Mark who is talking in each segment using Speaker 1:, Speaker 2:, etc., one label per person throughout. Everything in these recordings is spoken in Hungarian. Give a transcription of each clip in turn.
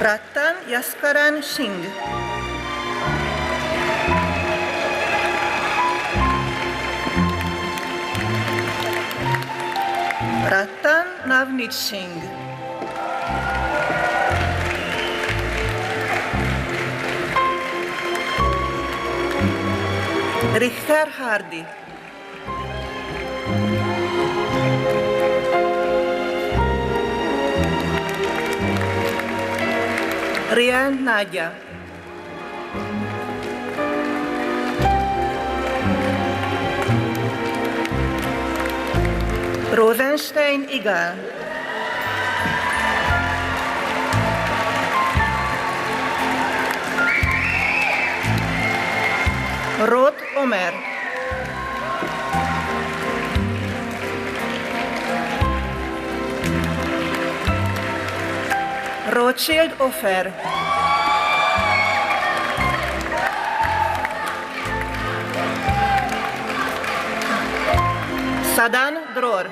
Speaker 1: Rattan Yaskaran Singh. Rattan Navneet Singh. Richter Hardy. Rian Nadia. Rosenstein Igal. Roth Omer. Rothschild Ofer. Sadan Dror.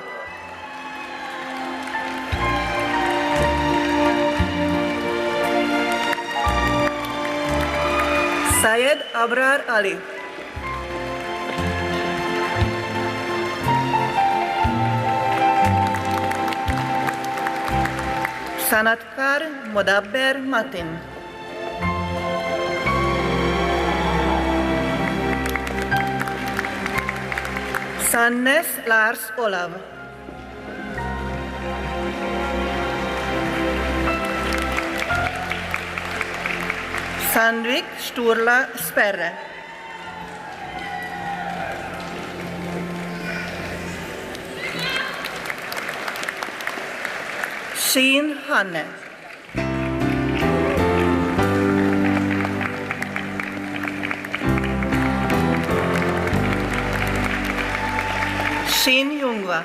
Speaker 1: Syed Abrar Ali. Sanatkar Modabber Matin. Sannes Lars Olav. Sandvik Sturla Sperre. Sheen Hanne. Shin Jungwa.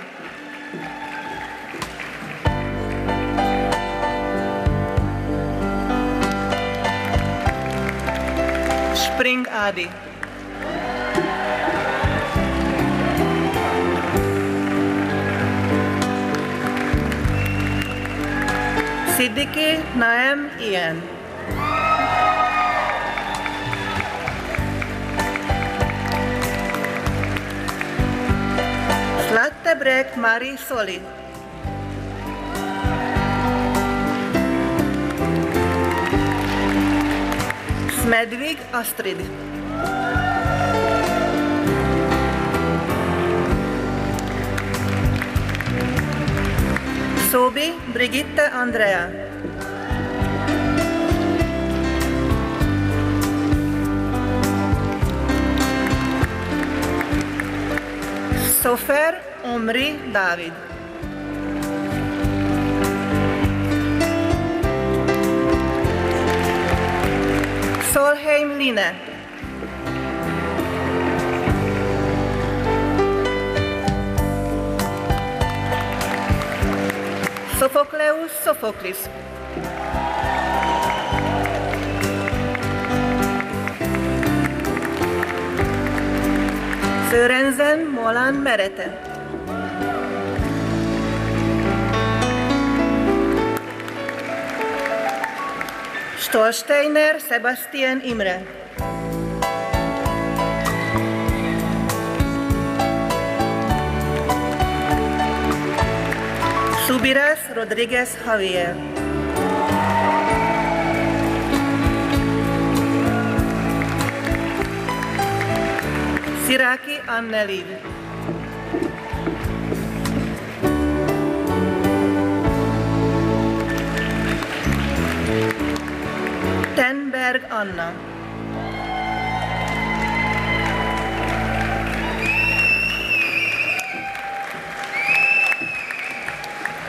Speaker 1: Spring Adi. Siddiqui Naem Ian. Slattebrek Mari Soli. Smedvig Astrid. Sobi Brigitte Andrea. Sofer Omri David. Solheim Line. Sophocleus Sophocles. Sörensen Molan Merete. Stolsteiner Sebastian Imre. Subiras Rodriguez Javier. Siraki Anneliv. Tenberg Anna.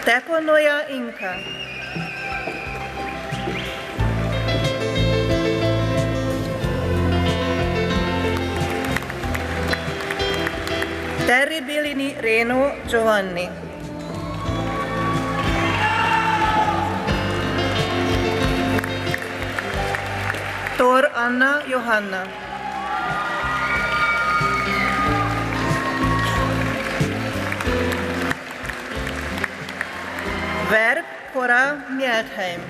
Speaker 1: Teponoja Inka. Terribilini Reno Giovanni. Tor Anna Johanna. Verb Cora Mjeltheim.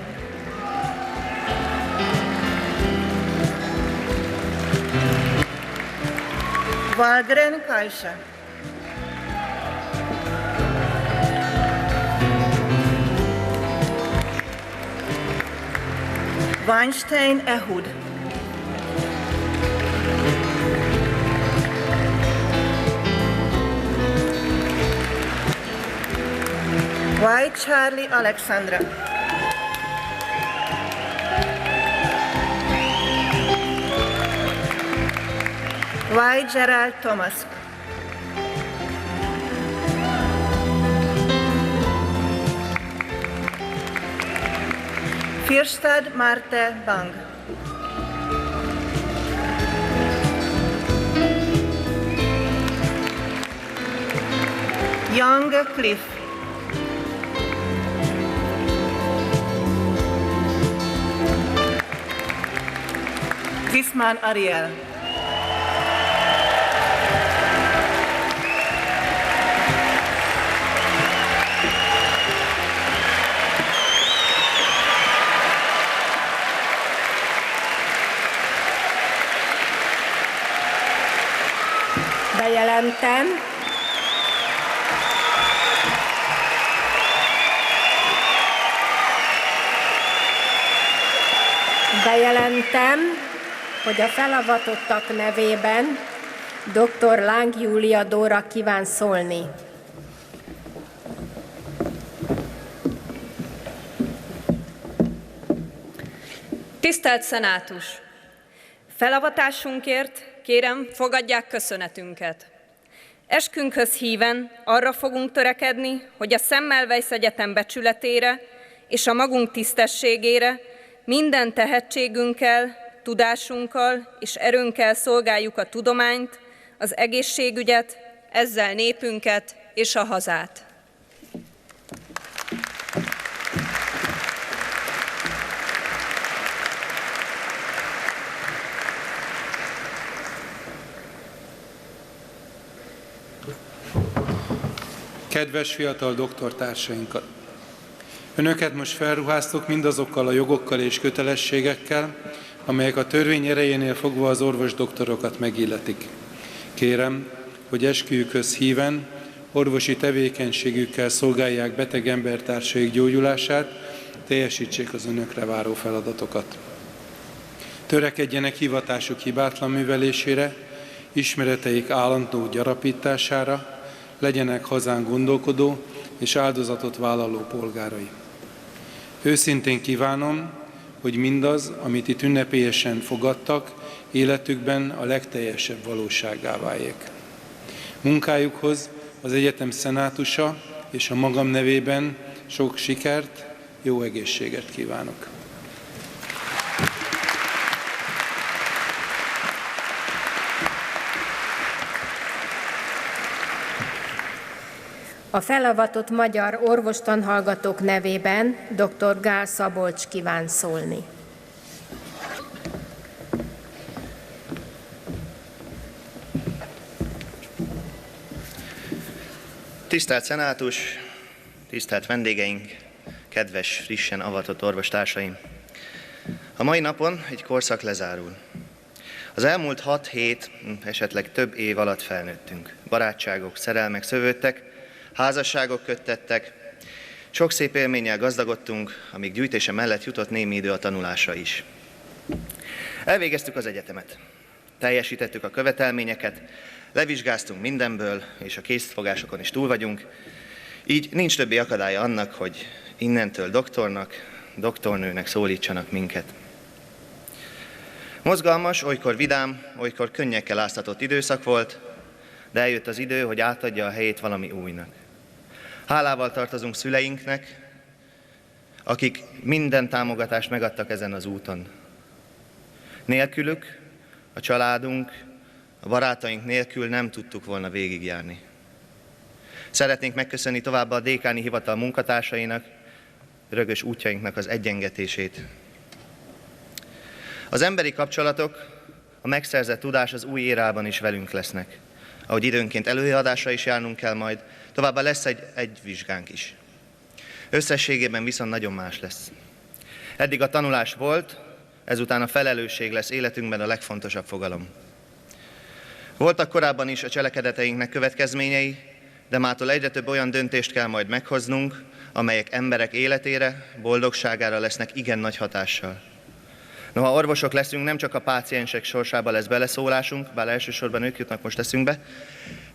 Speaker 1: Wahlgren Kajsa, Weinstein Ehud, White Charlie Alexandra, White Gerald Thomas, Fürstad Marte Bang, Young Cliff, Wisman Ariel,
Speaker 2: Bejelentem, hogy a felavatottak nevében dr. Láng Júlia Dóra kíván szólni.
Speaker 3: Tisztelt Szenátus! Felavatásunkért kérem, fogadják köszönetünket. Eskünkhöz híven arra fogunk törekedni, hogy a Semmelweis Egyetem becsületére és a magunk tisztességére minden tehetségünkkel, tudásunkkal és erőnkkel szolgáljuk a tudományt, az egészségügyet, ezzel népünket és a hazát.
Speaker 4: Kedves fiatal doktortársainkat! Önöket most felruháztuk mindazokkal a jogokkal és kötelességekkel, amelyek a törvény erejénél fogva az orvosdoktorokat megilletik. Kérem, hogy esküjükhöz híven, orvosi tevékenységükkel szolgálják beteg embertársaik gyógyulását, teljesítsék az önökre váró feladatokat. Törekedjenek hivatásuk hibátlan művelésére, ismereteik állandó gyarapítására, legyenek hazánk gondolkodó és áldozatot vállaló polgárai. Őszintén kívánom, hogy mindaz, amit itt ünnepélyesen fogadtak, életükben a legteljesebb valósággá váljék. Munkájukhoz az egyetem szenátusa és a magam nevében sok sikert, jó egészséget kívánok.
Speaker 2: A felavatott magyar orvostanhallgatók nevében dr. Gál Szabolcs kíván szólni.
Speaker 5: Tisztelt Szenátus, tisztelt vendégeink, kedves, frissen avatott orvostársaim! A mai napon egy korszak lezárul. Az elmúlt 6 hét, esetleg több év alatt felnőttünk. Barátságok, szerelmek szövődtek, házasságok köttettek, sok szép élménnyel gazdagodtunk, amíg gyűjtése mellett jutott némi idő a tanulásra is. Elvégeztük az egyetemet, teljesítettük a követelményeket, levizsgáztunk mindenből, és a készfogásokon is túl vagyunk, így nincs többi akadálya annak, hogy innentől doktornak, doktornőnek szólítsanak minket. Mozgalmas, olykor vidám, olykor könnyekkel áztatott időszak volt, de eljött az idő, hogy átadja a helyét valami újnak. Hálával tartozunk szüleinknek, akik minden támogatást megadtak ezen az úton. Nélkülük, a családunk, a barátaink nélkül nem tudtuk volna végigjárni. Szeretnénk megköszönni továbbá a dékáni hivatal munkatársainak, rögös útjainknak az egyengetését. Az emberi kapcsolatok, a megszerzett tudás az új érában is velünk lesznek. Ahogy időnként előadásra is járnunk kell majd, továbbá lesz egy vizsgánk is. Összességében viszont nagyon más lesz. Eddig a tanulás volt, ezután a felelősség lesz életünkben a legfontosabb fogalom. Voltak korábban is a cselekedeteinknek következményei, de mától egyre több olyan döntést kell majd meghoznunk, amelyek emberek életére, boldogságára lesznek igen nagy hatással. Noha orvosok leszünk, nem csak a páciensek sorsába lesz beleszólásunk, bár elsősorban ők jutnak most eszünkbe,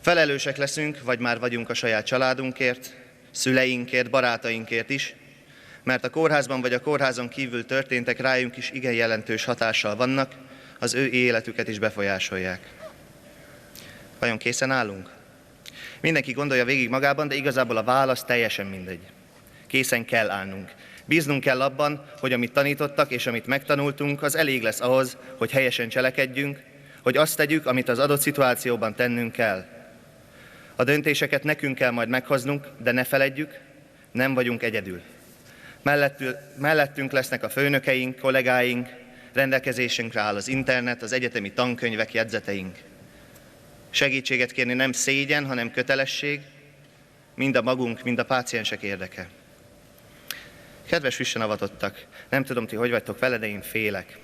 Speaker 5: felelősek leszünk, vagy már vagyunk a saját családunkért, szüleinkért, barátainkért is, mert a kórházban vagy a kórházon kívül történtek rájunk is igen jelentős hatással vannak, az ő életüket is befolyásolják. Vajon készen állunk? Mindenki gondolja végig magában, de igazából a válasz teljesen mindegy. Készen kell állnunk. Bíznunk kell abban, hogy amit tanítottak és amit megtanultunk, az elég lesz ahhoz, hogy helyesen cselekedjünk, hogy azt tegyük, amit az adott szituációban tennünk kell. A döntéseket nekünk kell majd meghoznunk, de ne feledjük, nem vagyunk egyedül. Mellettünk lesznek a főnökeink, kollégáink, rendelkezésünkre áll az internet, az egyetemi tankönyvek, jegyzeteink. Segítséget kérni nem szégyen, hanem kötelesség, mind a magunk, mind a páciensek érdeke. Kedves frissen avatottak, nem tudom, ti hogy vagytok vele, de én félek.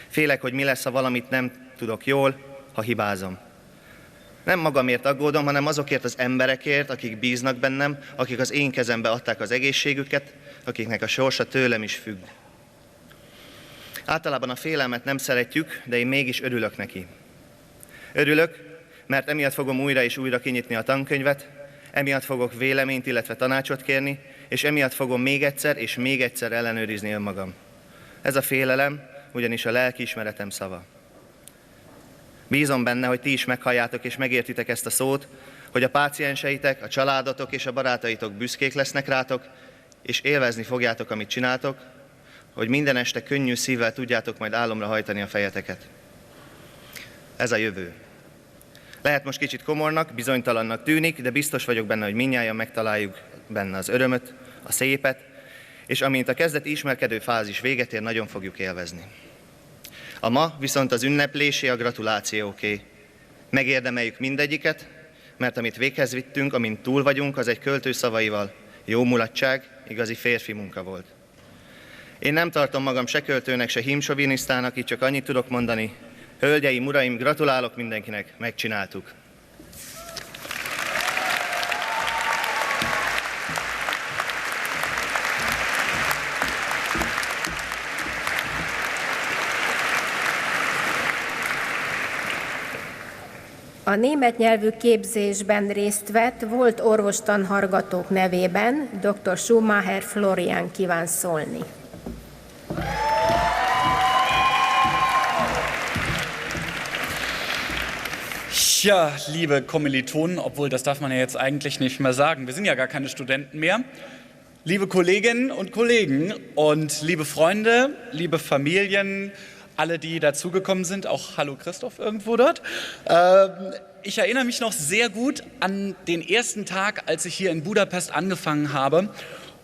Speaker 5: Félek, hogy mi lesz, ha valamit nem tudok jól, ha hibázom. Nem magamért aggódom, hanem azokért az emberekért, akik bíznak bennem, akik az én kezembe adták az egészségüket, akiknek a sorsa tőlem is függ. Általában a félelmet nem szeretjük, de én mégis örülök neki. Örülök, mert emiatt fogom újra és újra kinyitni a tankönyvet, emiatt fogok véleményt, illetve tanácsot kérni, és emiatt fogom még egyszer és még egyszer ellenőrizni önmagam. Ez a félelem ugyanis a lelkiismeretem szava. Bízom benne, hogy ti is meghalljátok és megértitek ezt a szót, hogy a pácienseitek, a családotok és a barátaitok büszkék lesznek rátok, és élvezni fogjátok, amit csináltok, hogy minden este könnyű szívvel tudjátok majd álomra hajtani a fejeteket. Ez a jövő. Lehet most kicsit komornak, bizonytalannak tűnik, de biztos vagyok benne, hogy mindnyájan megtaláljuk benne az örömöt, a szépet, és amint a kezdeti ismerkedő fázis véget ér, nagyon fogjuk élvezni. A ma viszont az ünneplésé, a gratulációké. Megérdemeljük mindegyiket, mert amit véghez vittünk, amint túl vagyunk, az egy költő szavaival jó mulatság, igazi férfi munka volt. Én nem tartom magam se költőnek, se hímsovinisztának, így csak annyit tudok mondani. Hölgyeim, uraim, gratulálok mindenkinek, megcsináltuk.
Speaker 2: A német nyelvű képzésben részt vett volt orvostanhallgatók nevében dr. Schumacher Florian kíván szólni.
Speaker 6: Ja, liebe Kommilitonen, obwohl das darf man ja jetzt eigentlich nicht mehr sagen, wir sind ja gar keine Studenten mehr. Liebe Kolleginnen und Kollegen und liebe Freunde, liebe Familien, alle, die dazugekommen sind, auch hallo Christoph irgendwo dort. Ich erinnere mich noch sehr gut an den ersten Tag, als ich hier in Budapest angefangen habe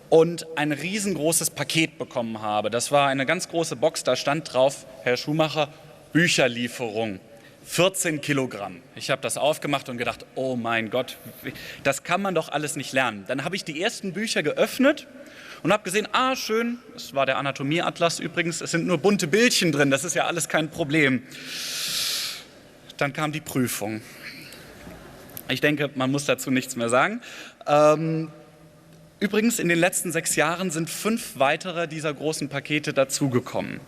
Speaker 6: und ein riesengroßes Paket bekommen habe. Das war eine ganz große Box, da stand drauf, Herr Schumacher, Bücherlieferung. 14 Kilogramm. Ich habe das aufgemacht und gedacht, oh mein Gott, das kann man doch alles nicht lernen. Dann habe ich die ersten Bücher geöffnet und habe gesehen, schön, es war der Anatomieatlas übrigens, es sind nur bunte Bildchen drin, das ist ja alles kein Problem. Dann kam die Prüfung. Ich denke, man muss dazu nichts mehr sagen. Übrigens, in den letzten 6 Jahren sind 5 weitere dieser großen Pakete dazugekommen.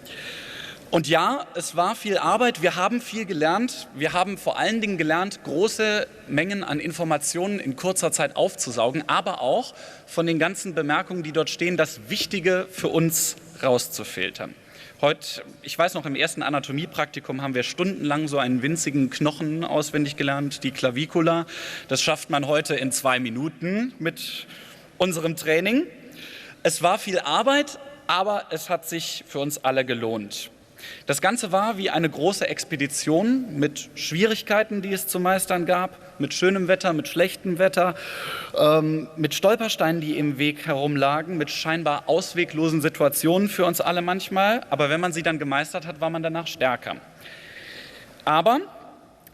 Speaker 6: Und ja, es war viel Arbeit, wir haben viel gelernt. Wir haben vor allen Dingen gelernt, große Mengen an Informationen in kurzer Zeit aufzusaugen, aber auch von den ganzen Bemerkungen, die dort stehen, das Wichtige für uns rauszufiltern. Heute, ich weiß noch, im ersten Anatomiepraktikum haben wir stundenlang so einen winzigen Knochen auswendig gelernt, die Clavicula. Das schafft man heute in 2 Minuten mit unserem Training. Es war viel Arbeit, aber es hat sich für uns alle gelohnt. Das Ganze war wie eine große Expedition mit Schwierigkeiten, die es zu meistern gab, mit schönem Wetter, mit schlechtem Wetter, mit Stolpersteinen, die im Weg herumlagen, mit scheinbar ausweglosen Situationen für uns alle manchmal. Aber wenn man sie dann gemeistert hat, war man danach stärker. Aber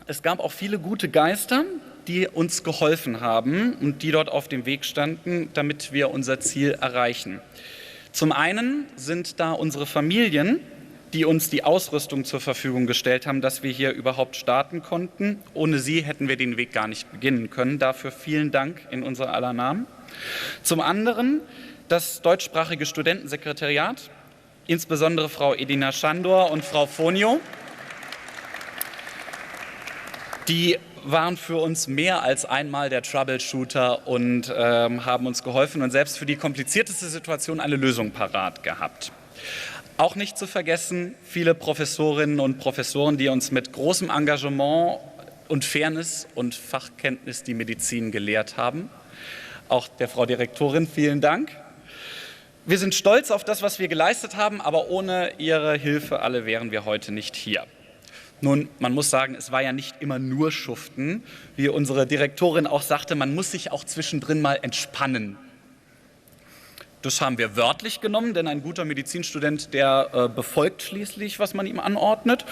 Speaker 6: es gab auch viele gute Geister, die uns geholfen haben und die dort auf dem Weg standen, damit wir unser Ziel erreichen. Zum einen sind da unsere Familien, die uns die Ausrüstung zur Verfügung gestellt haben, dass wir hier überhaupt starten konnten. Ohne sie hätten wir den Weg gar nicht beginnen können. Dafür vielen Dank in unser aller Namen. Zum anderen das deutschsprachige Studentensekretariat, insbesondere Frau Edina Schandor und Frau Fonio. Die waren für uns mehr als einmal der Troubleshooter und haben uns geholfen und selbst für die komplizierteste Situation eine Lösung parat gehabt. Auch nicht zu vergessen, viele Professorinnen und Professoren, die uns mit großem Engagement und Fairness und Fachkenntnis die Medizin gelehrt haben. Auch der Frau Direktorin vielen Dank. Wir sind stolz auf das, was wir geleistet haben, aber ohne Ihre Hilfe alle wären wir heute nicht hier. Nun, man muss sagen, es war ja nicht immer nur Schuften. Wie unsere Direktorin auch sagte, man muss sich auch zwischendrin mal entspannen. Das haben wir wörtlich genommen, denn ein guter Medizinstudent, der befolgt schließlich, was man ihm anordnet.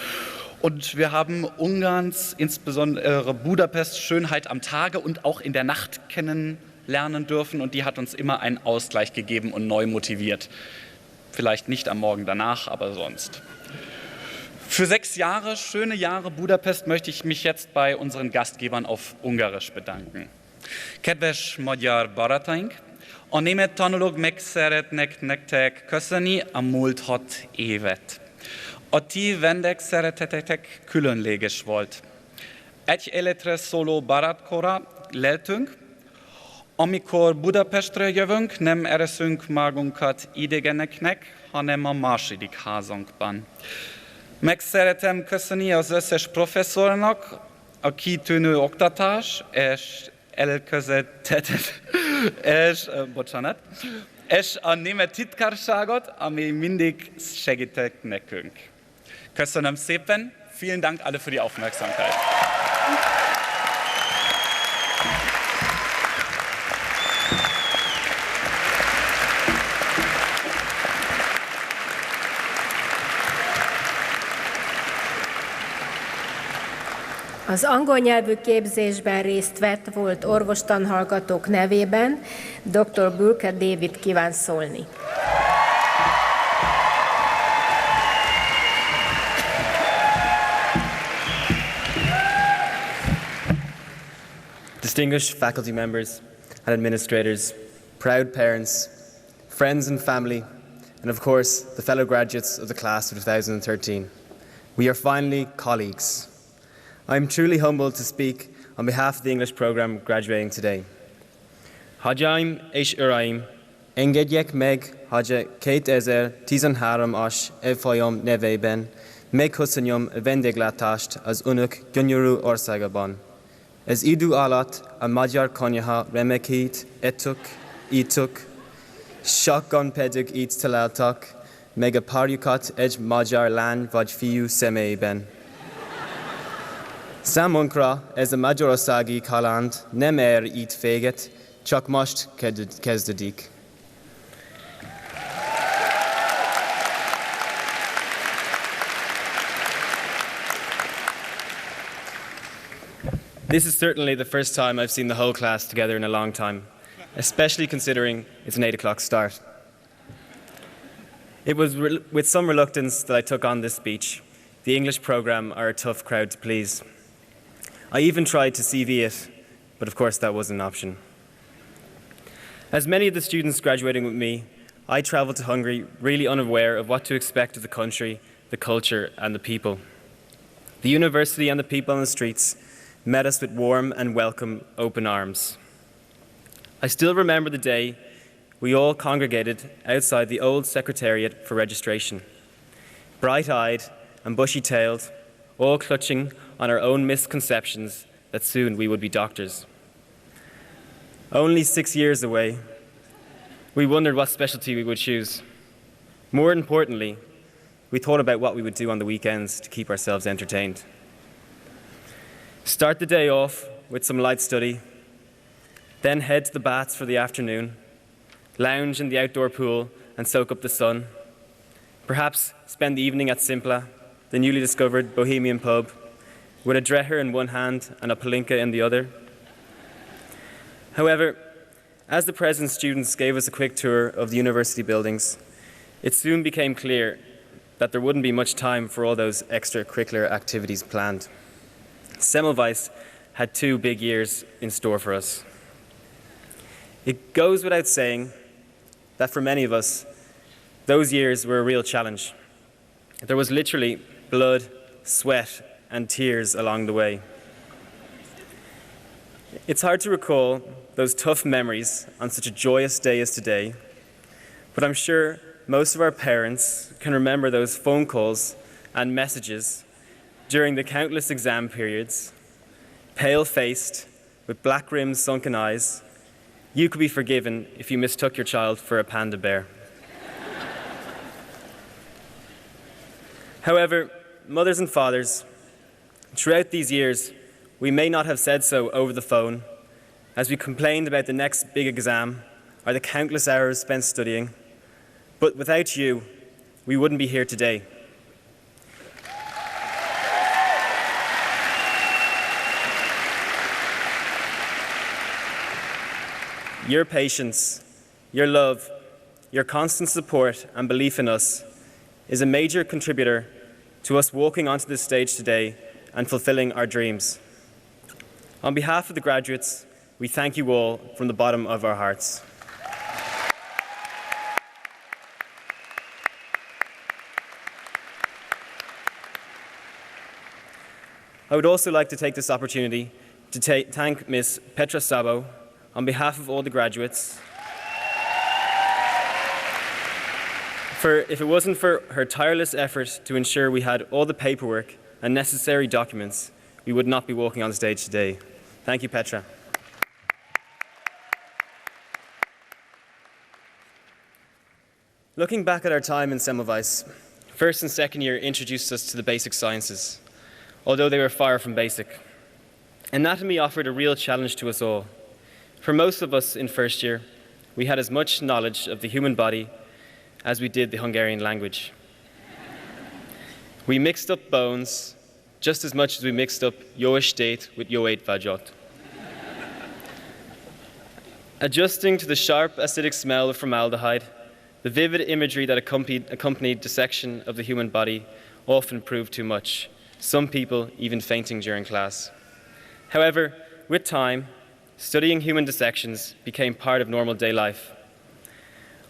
Speaker 6: Und wir haben Ungarns, insbesondere Budapest, Schönheit am Tage und auch in der Nacht kennenlernen dürfen. Und die hat uns immer einen Ausgleich gegeben und neu motiviert. Vielleicht nicht am Morgen danach, aber sonst. Für 6 Jahre, schöne Jahre Budapest, möchte ich mich jetzt bei unseren Gastgebern auf Ungarisch bedanken. Kedves magyar barátaink, a német tanulók meg szeretnek nektek köszönni a múlt 6 évet. A ti vendégszeretetetek különleges volt. Egy életre szóló barátkora leltünk, amikor Budapestre jövünk, nem ereszünk magunkat idegeneknek, hanem a második házunkban. Meg szeretem köszönni az összes professzornak a kitűnő oktatás és és a német titkárságot, ami mindig segítek nekünk. Köszönöm szépen, vielen Dank alle für die Aufmerksamkeit.
Speaker 2: Az angol nyelvű képzésben részt vett volt orvostanhallgatók nevében dr. Burke David kíván szólni.
Speaker 7: Distinguished faculty members and administrators, proud parents, friends and family, and of course the fellow graduates of the class of 2013. We are finally colleagues. I am truly humbled to speak on behalf of the English programme graduating today. Hajaim és uraim, engedjék meg, hogy 2013 as évfolyam nevében megköszönjem a vendéglátást az önök gyönyörű országában. Ez idő alatt a magyar konyha remekét ittuk, sokan pedig itt találtak meg a párjukat egy magyar lány vagy fiú személyében. Számunkra ez a magyarországi kaland nem ér itt véget, csak most kezdődik. This is certainly the first time I've seen the whole class together in a long time, especially considering it's an 8 o'clock start. It was with some reluctance that I took on this speech. The English programme are a tough crowd to please. I even tried to CV it, but of course that wasn't an option. As many of the students graduating with me, I travelled to Hungary really unaware of what to expect of the country, the culture and the people. The university and the people on the streets met us with warm and welcome open arms. I still remember the day we all congregated outside the old secretariat for registration, bright-eyed and bushy-tailed, all clutching on our own misconceptions that soon we would be doctors. Only 6 years away, we wondered what specialty we would choose. More importantly, we thought about what we would do on the weekends to keep ourselves entertained. Start the day off with some light study, then head to the baths for the afternoon, lounge in the outdoor pool and soak up the sun, perhaps spend the evening at Simpla, the newly discovered bohemian pub, with a dreher in one hand and a palinka in the other. However, as the present students gave us a quick tour of the university buildings, it soon became clear that there wouldn't be much time for all those extracurricular activities planned. Semmelweis had 2 big years in store for us. It goes without saying that for many of us, those years were a real challenge. There was literally blood, sweat, and tears along the way. It's hard to recall those tough memories on such a joyous day as today, but I'm sure most of our parents can remember those phone calls and messages during the countless exam periods. Pale-faced, with black rimmed sunken eyes, you could be forgiven if you mistook your child for a panda bear. However, mothers and fathers, throughout these years, we may not have said so over the phone, as we complained about the next big exam or the countless hours spent studying. But without you, we wouldn't be here today. Your patience, your love, your constant support and belief in us is a major contributor to us walking onto this stage today and fulfilling our dreams. On behalf of the graduates, we thank you all from the bottom of our hearts. I would also like to take this opportunity to thank Ms. Petra Sabo on behalf of all the graduates. If it wasn't for her tireless effort to ensure we had all the paperwork and necessary documents, we would not be walking on stage today. Thank you, Petra. Looking back at our time in Semmelweis, first and second year introduced us to the basic sciences, although they were far from basic. Anatomy offered a real challenge to us all. For most of us in first year, we had as much knowledge of the human body as we did the Hungarian language. We mixed up bones just as much as we mixed up jó estét with jó étvágyat. Adjusting to the sharp acidic smell of formaldehyde, the vivid imagery that accompanied dissection of the human body often proved too much, some people even fainting during class. However, with time, studying human dissections became part of normal day life.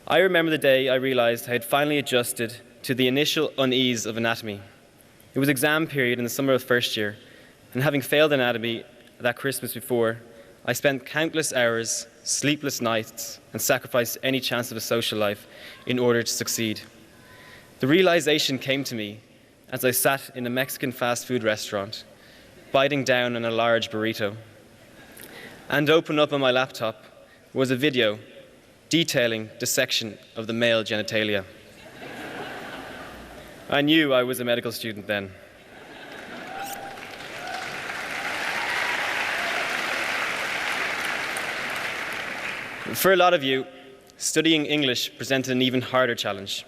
Speaker 7: I remember the day I realized I had finally adjusted to the initial unease of anatomy. It was exam period in the summer of first year, and having failed anatomy that Christmas before, I spent countless hours, sleepless nights, and sacrificed any chance of a social life in order to succeed. The realization came to me as I sat in a Mexican fast food restaurant, biting down on a large burrito. And open up on my laptop was a video detailing dissection of the male genitalia. I knew I was a medical student then. For a lot of you, studying English presented an even harder challenge.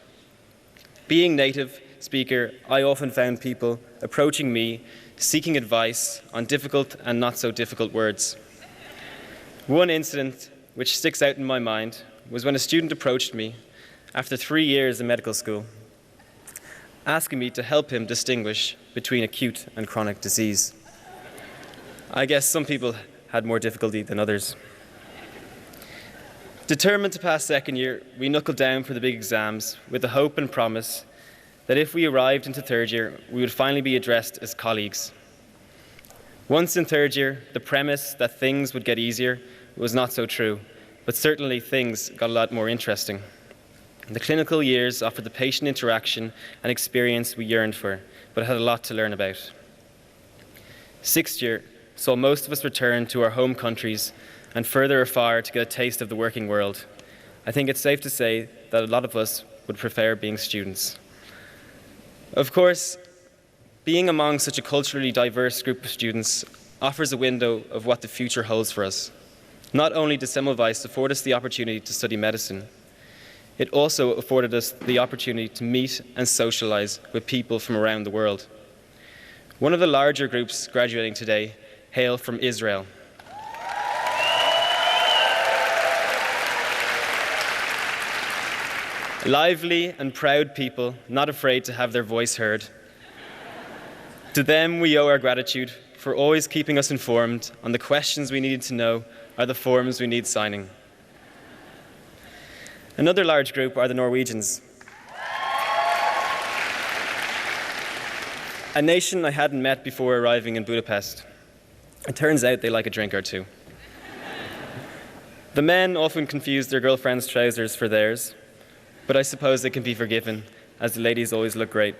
Speaker 7: Being native speaker, I often found people approaching me seeking advice on difficult and not so difficult words. One incident which sticks out in my mind was when a student approached me after 3 years in medical school, asking me to help him distinguish between acute and chronic disease. I guess some people had more difficulty than others. Determined to pass second year, we knuckled down for the big exams with the hope and promise that if we arrived into third year, we would finally be addressed as colleagues. Once in third year, the premise that things would get easier was not so true, but certainly things got a lot more interesting. The clinical years offered the patient interaction and experience we yearned for, but had a lot to learn about. Sixth year saw most of us return to our home countries and further afar to get a taste of the working world. I think it's safe to say that a lot of us would prefer being students. Of course, being among such a culturally diverse group of students offers a window of what the future holds for us. Not only did Semmelweis afford us the opportunity to study medicine, it also afforded us the opportunity to meet and socialize with people from around the world. One of the larger groups graduating today hail from Israel. lively and proud people, not afraid to have their voice heard. To them we owe our gratitude for always keeping us informed on the questions we needed to know or the forms we need signing. Another large group are the Norwegians, a nation I hadn't met before arriving in Budapest. It turns out they like a drink or two. The men often confuse their girlfriend's trousers for theirs, but I suppose they can be forgiven, as the ladies always look great.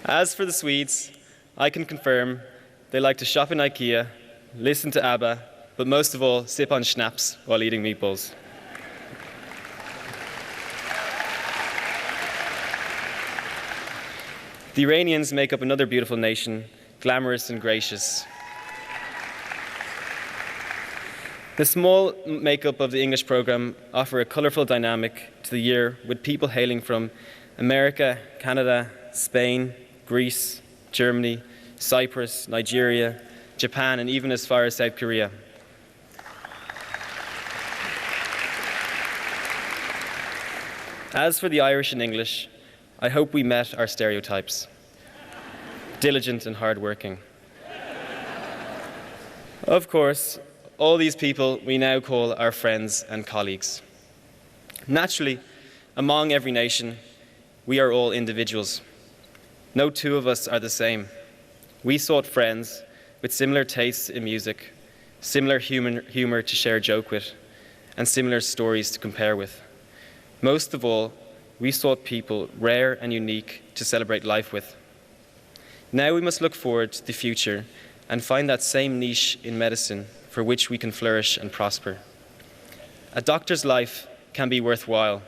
Speaker 7: As for the Swedes, I can confirm they like to shop in IKEA, listen to ABBA, but most of all, sip on schnapps while eating meatballs. The Iranians make up another beautiful nation, glamorous and gracious. The small makeup of the English program offer a colourful dynamic to the year with people hailing from America, Canada, Spain, Greece, Germany, Cyprus, Nigeria, Japan, and even as far as South Korea. As for the Irish and English, I hope we met our stereotypes. Diligent and hard-working. Of course, all these people we now call our friends and colleagues. Naturally, among every nation, we are all individuals. No two of us are the same. We sought friends with similar tastes in music, similar humor to share a joke with, and similar stories to compare with. Most of all, we sought people rare and unique to celebrate life with. Now we must look forward to the future and find that same niche in medicine for which we can flourish and prosper. A doctor's life can be worthwhile,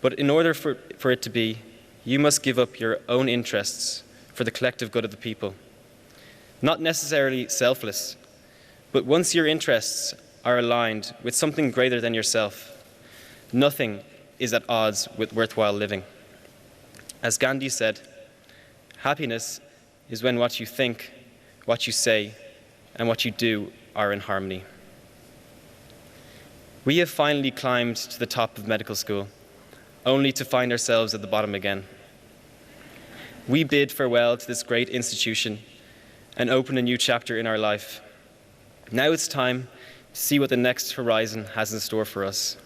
Speaker 7: but in order for it to be, you must give up your own interests for the collective good of the people. Not necessarily selfless, but once your interests are aligned with something greater than yourself, nothing is at odds with worthwhile living. As Gandhi said, happiness is when what you think, what you say, and what you do are in harmony. We have finally climbed to the top of medical school, only to find ourselves at the bottom again. We bid farewell to this great institution and open a new chapter in our life. Now it's time to see what the next horizon has in store for us.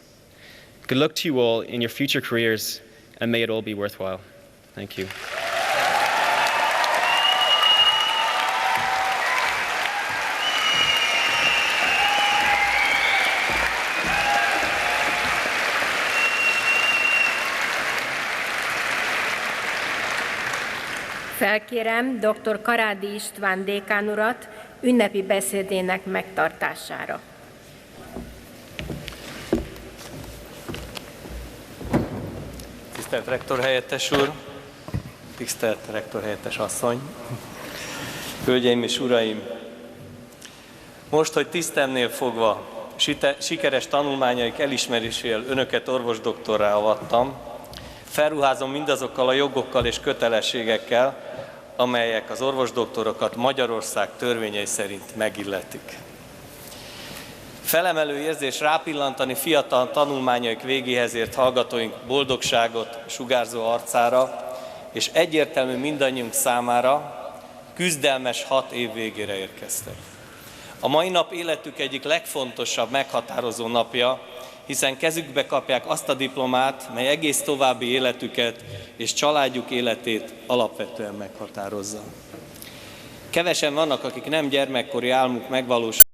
Speaker 7: Good luck to you all in your future careers, and may it all be worthwhile. Thank you.
Speaker 2: Felkérem dr. Karádi István dékán urat ünnepi beszédének megtartására.
Speaker 8: Tisztelt rektor helyettes úr, tisztelt rektor helyettes asszony, hölgyeim és uraim! Most, hogy tisztemnél fogva sikeres tanulmányaik elismerésével önöket orvosdoktorrá avattam, felruházom mindazokkal a jogokkal és kötelességekkel, amelyek az orvosdoktorokat Magyarország törvényei szerint megilletik. Felemelő érzés rápillantani fiatal tanulmányaik végéhez ért hallgatóink boldogságot sugárzó arcára, és egyértelmű mindannyiunk számára, küzdelmes 6 év végére érkeztek. A mai nap életük egyik legfontosabb, meghatározó napja, hiszen kezükbe kapják azt a diplomát, mely egész további életüket és családjuk életét alapvetően meghatározza. Kevesen vannak, akik nem gyermekkori álmuk megvalósult